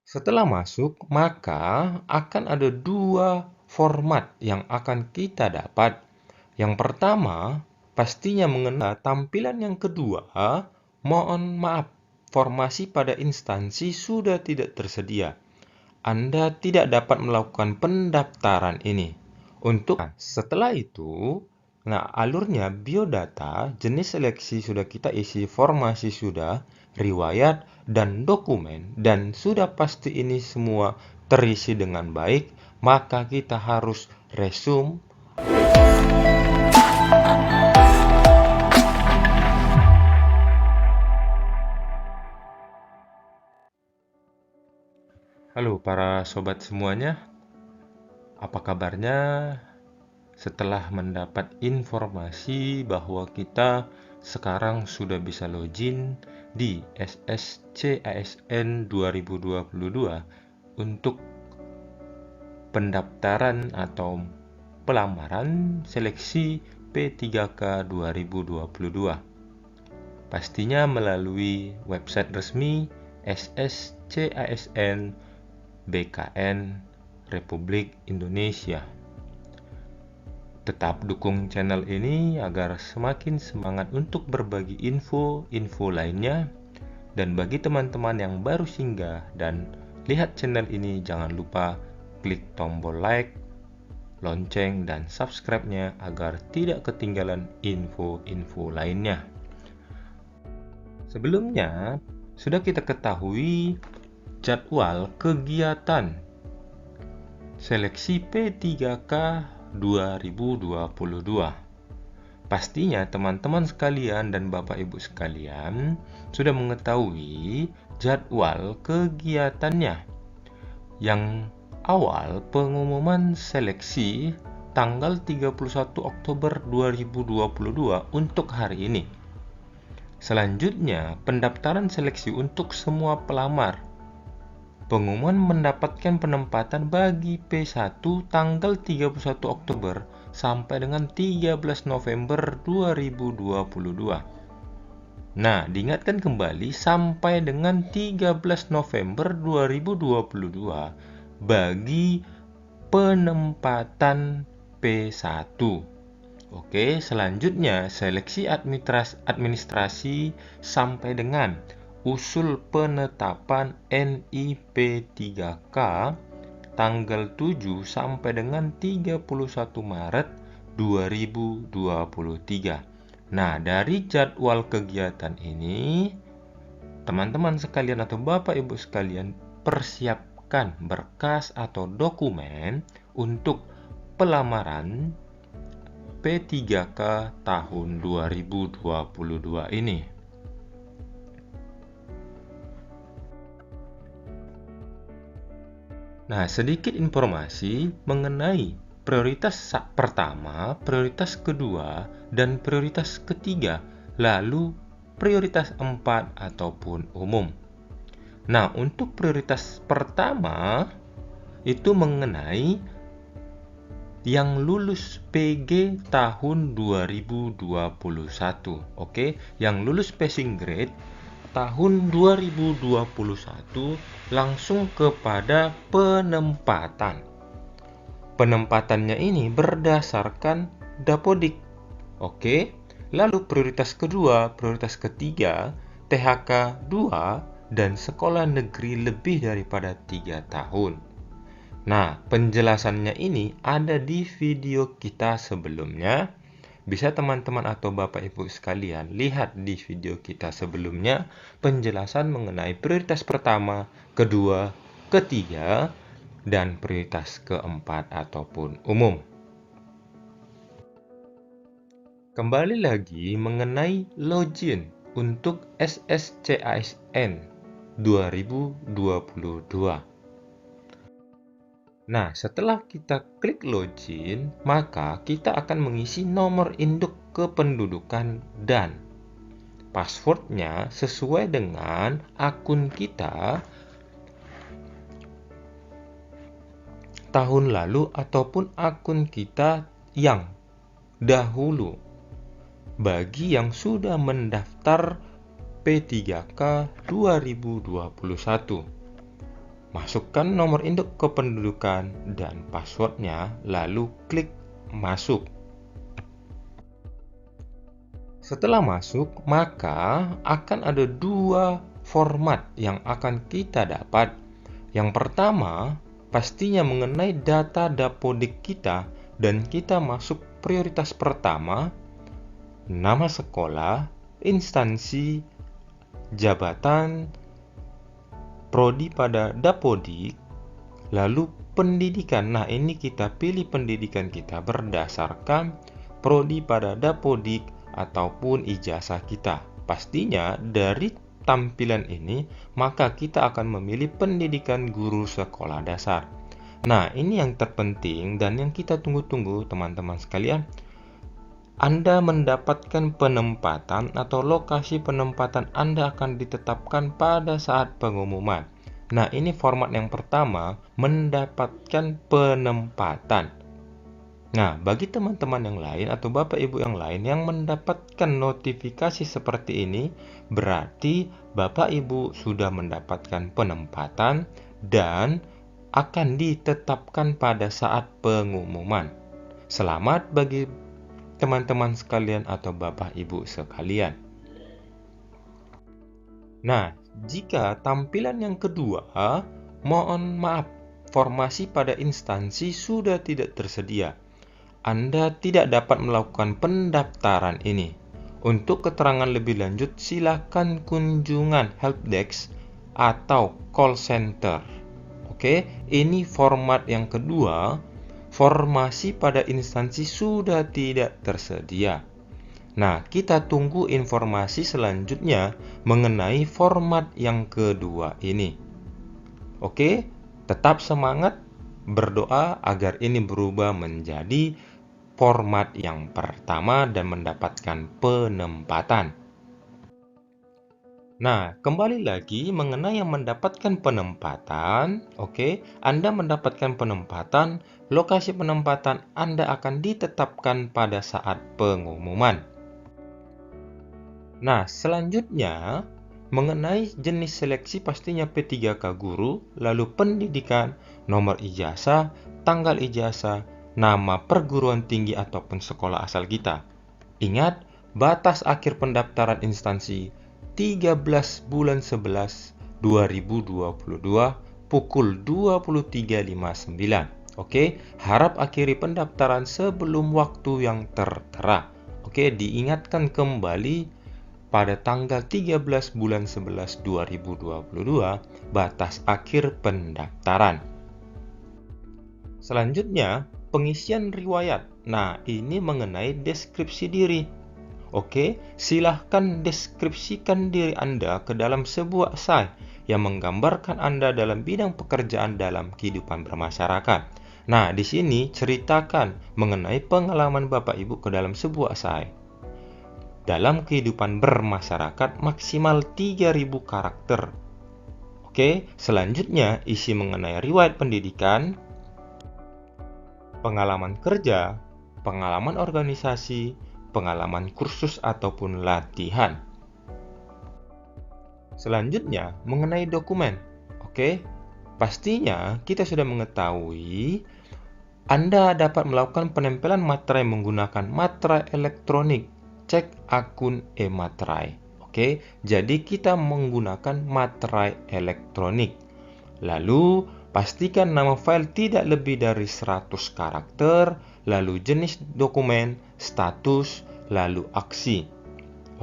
Setelah masuk, maka akan ada dua format yang akan kita dapat. Yang pertama, pastinya mengenai tampilan yang kedua, mohon maaf, formasi pada instansi sudah tidak tersedia. Anda tidak dapat melakukan pendaftaran ini. Setelah itu, alurnya biodata, jenis seleksi sudah kita isi, formasi sudah, riwayat, dan dokumen, dan sudah pasti ini semua terisi dengan baik, maka kita harus resume. Halo para sobat semuanya, apa kabarnya? Setelah mendapat informasi bahwa kita sekarang sudah bisa login di SSCASN 2022 untuk pendaftaran atau pelamaran seleksi P3K 2022. Pastinya melalui website resmi SSCASN BKN Republik Indonesia. Tetap dukung channel ini agar semakin semangat untuk berbagi info-info lainnya. Dan bagi teman-teman yang baru singgah dan lihat channel ini, jangan lupa klik tombol like, lonceng, dan subscribe-nya agar tidak ketinggalan info-info lainnya. Sebelumnya, sudah kita ketahui jadwal kegiatan seleksi P3K 2022. Pastinya teman-teman sekalian dan Bapak Ibu sekalian sudah mengetahui jadwal kegiatannya. Yang awal, pengumuman seleksi tanggal 31 Oktober 2022 untuk hari ini. Selanjutnya, pendaftaran seleksi untuk semua pelamar. Pengumuman mendapatkan penempatan bagi P1 tanggal 31 Oktober sampai dengan 13 November 2022. Nah, diingatkan kembali sampai dengan 13 November 2022 bagi penempatan P1. Oke, selanjutnya seleksi administrasi sampai dengan usul penetapan NIP3K tanggal 7 sampai dengan 31 Maret 2023. Nah, dari jadwal kegiatan ini, teman-teman sekalian atau Bapak Ibu sekalian persiapkan berkas atau dokumen untuk pelamaran P3K tahun 2022 ini. Nah, sedikit informasi mengenai prioritas pertama, prioritas kedua, dan prioritas ketiga, lalu prioritas 4 ataupun umum. Nah, untuk prioritas pertama itu mengenai yang lulus PG tahun 2021. Oke, yang lulus passing grade tahun 2021 langsung kepada penempatan. Penempatannya ini berdasarkan Dapodik. Oke. Lalu prioritas kedua, prioritas ketiga, THK 2 dan sekolah negeri lebih daripada 3 tahun. Nah, penjelasannya ini ada di video kita sebelumnya. Bisa teman-teman atau Bapak Ibu sekalian lihat di video kita sebelumnya penjelasan mengenai prioritas pertama, kedua, ketiga, dan prioritas keempat ataupun umum. Kembali lagi mengenai login untuk SSCASN 2022. Nah, setelah kita klik login, maka kita akan mengisi nomor induk kependudukan dan passwordnya sesuai dengan akun kita tahun lalu ataupun akun kita yang dahulu bagi yang sudah mendaftar P3K 2021. Masukkan nomor induk kependudukan dan passwordnya, lalu klik masuk. Setelah masuk, maka akan ada dua format yang akan kita dapat. Yang pertama, pastinya mengenai data Dapodik kita, dan kita masuk prioritas pertama, nama sekolah, instansi, jabatan, prodi pada Dapodik, lalu pendidikan. Nah, ini kita pilih pendidikan kita berdasarkan prodi pada Dapodik ataupun ijazah kita. Pastinya dari tampilan ini, maka kita akan memilih pendidikan guru sekolah dasar. Nah, ini yang terpenting dan yang kita tunggu-tunggu, teman-teman sekalian. Anda mendapatkan penempatan atau lokasi penempatan Anda akan ditetapkan pada saat pengumuman. Nah, ini format yang pertama, mendapatkan penempatan. Nah, bagi teman-teman yang lain atau Bapak Ibu yang lain yang mendapatkan notifikasi seperti ini, berarti Bapak Ibu sudah mendapatkan penempatan dan akan ditetapkan pada saat pengumuman. Selamat bagi teman-teman sekalian atau Bapak Ibu sekalian. Nah, jika tampilan yang kedua, mohon maaf, formasi pada instansi sudah tidak tersedia. Anda tidak dapat melakukan pendaftaran ini. Untuk keterangan lebih lanjut, silakan kunjungan helpdesk atau call center. Oke, ini format yang kedua. Formasi pada instansi sudah tidak tersedia. Nah, kita tunggu informasi selanjutnya mengenai format yang kedua ini. Oke, tetap semangat, berdoa agar ini berubah menjadi format yang pertama dan mendapatkan penempatan. Nah, kembali lagi mengenai yang mendapatkan penempatan. Oke, Anda mendapatkan penempatan, lokasi penempatan Anda akan ditetapkan pada saat pengumuman. Nah, selanjutnya mengenai jenis seleksi pastinya P3K guru, lalu pendidikan, nomor ijazah, tanggal ijazah, nama perguruan tinggi ataupun sekolah asal kita. Ingat, batas akhir pendaftaran instansi 13 bulan 11 2022 pukul 23.59. Oke, harap akhiri pendaftaran sebelum waktu yang tertera. Oke, diingatkan kembali pada tanggal 13 bulan 11 2022 batas akhir pendaftaran. Selanjutnya, pengisian riwayat. Nah, ini mengenai deskripsi diri. Oke, silahkan deskripsikan diri Anda ke dalam sebuah esai yang menggambarkan Anda dalam bidang pekerjaan dalam kehidupan bermasyarakat. Nah, di sini ceritakan mengenai pengalaman Bapak Ibu ke dalam sebuah esai. Dalam kehidupan bermasyarakat maksimal 3.000 karakter. Oke, selanjutnya isi mengenai riwayat pendidikan, pengalaman kerja, pengalaman organisasi, pengalaman kursus ataupun latihan. Selanjutnya, mengenai dokumen. Oke, pastinya kita sudah mengetahui Anda dapat melakukan penempelan materai menggunakan materai elektronik. Cek akun e-materai. Oke, jadi kita menggunakan materai elektronik. Lalu, pastikan nama file tidak lebih dari 100 karakter, lalu jenis dokumen, status, lalu aksi.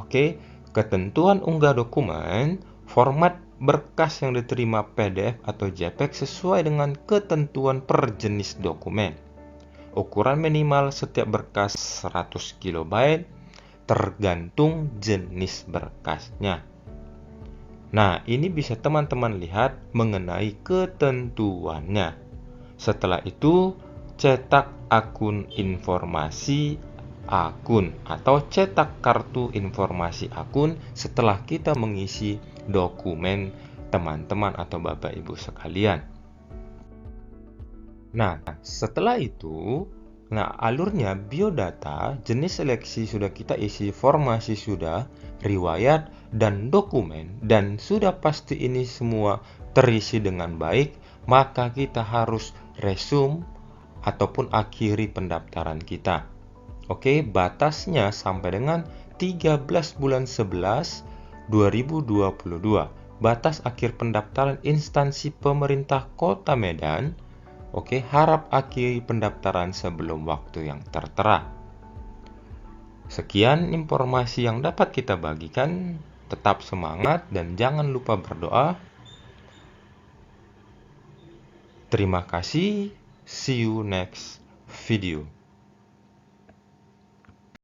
Oke, ketentuan unggah dokumen, format berkas yang diterima PDF atau JPEG sesuai dengan ketentuan per jenis dokumen. Ukuran minimal setiap berkas 100 KB, tergantung jenis berkasnya. Nah, ini bisa teman-teman lihat mengenai ketentuannya. Setelah itu, cetak akun informasi akun atau cetak kartu informasi akun setelah kita mengisi dokumen teman-teman atau Bapak Ibu sekalian. Nah, setelah itu, Nah, alurnya biodata, jenis seleksi sudah kita isi, formasi sudah, riwayat, dan dokumen, dan sudah pasti ini semua terisi dengan baik, maka kita harus resume ataupun akhiri pendaftaran kita. Oke, batasnya sampai dengan 13 bulan 11 2022. Batas akhir pendaftaran instansi pemerintah Kota Medan. Oke, harap akhiri pendaftaran sebelum waktu yang tertera. Sekian informasi yang dapat kita bagikan. Tetap semangat dan jangan lupa berdoa. Terima kasih. See you next video.